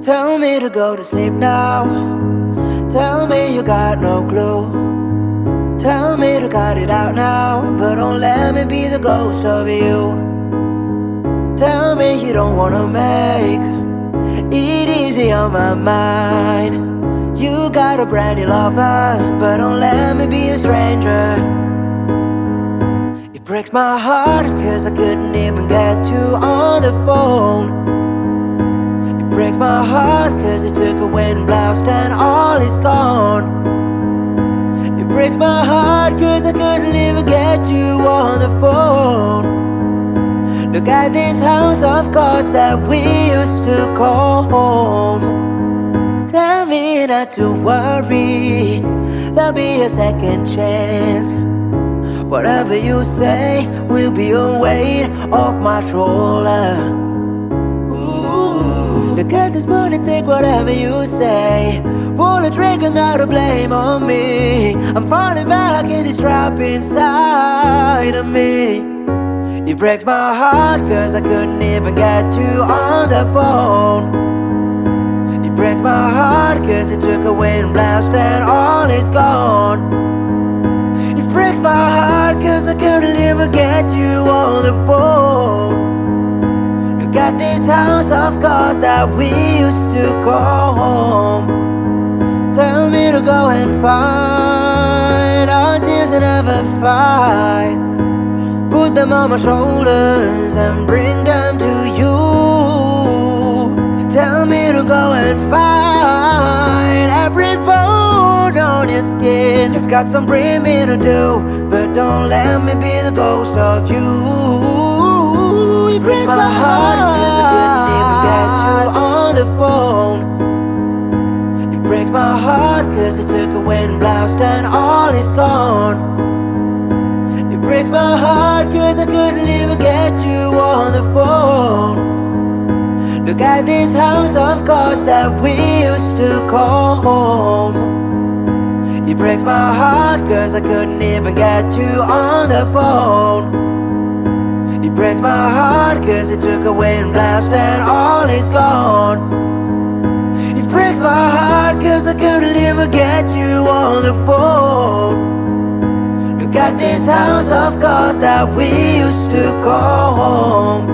Tell me to go to sleep now. Tell me you got no clue. Tell me to cut it out now, but don't let me be the ghost of you. Tell me you don't wanna make it easy on my mind. You got a brand new lover, but don't let me be a stranger. It breaks my heart, cause I couldn't even get you on the phone. It breaks my heart, cause it took a wind blast and all is gone. It breaks my heart, cause I couldn't even get you on the phone. Look at this house of cards that we used to call home. Tell me not to worry, there'll be a second chance. Whatever you say will be a weight off my shoulder. Look at this moon and take whatever you say. Pull a trigger, now to blame on me. I'm falling back in this trap inside of me. It breaks my heart, cause I couldn't even get you on the phone. It breaks my heart, cause it took a wind blast and all is gone. It breaks my heart, cause I couldn't even get you on the phone. Look at this house of cards that we used to call home. Tell me to go and find our tears and never fight. Put them on my shoulders and bring them to you. Tell me to go and find every bone on your skin. You've got some dreaming to do, but don't let me be the ghost of you. It breaks my heart, cause I couldn't even get you on the phone. It breaks my heart, cause it took a wind blast and all is gone. It breaks my heart, cause I couldn't even get you on the phone. Look at this house of cards that we used to call home. It breaks my heart, cause I couldn't even get you on the phone. It breaks my heart, cause it took a wind blast and all is gone. It breaks my heart, cause I couldn't even get you on the phone. Look at this house of cards that we used to call home.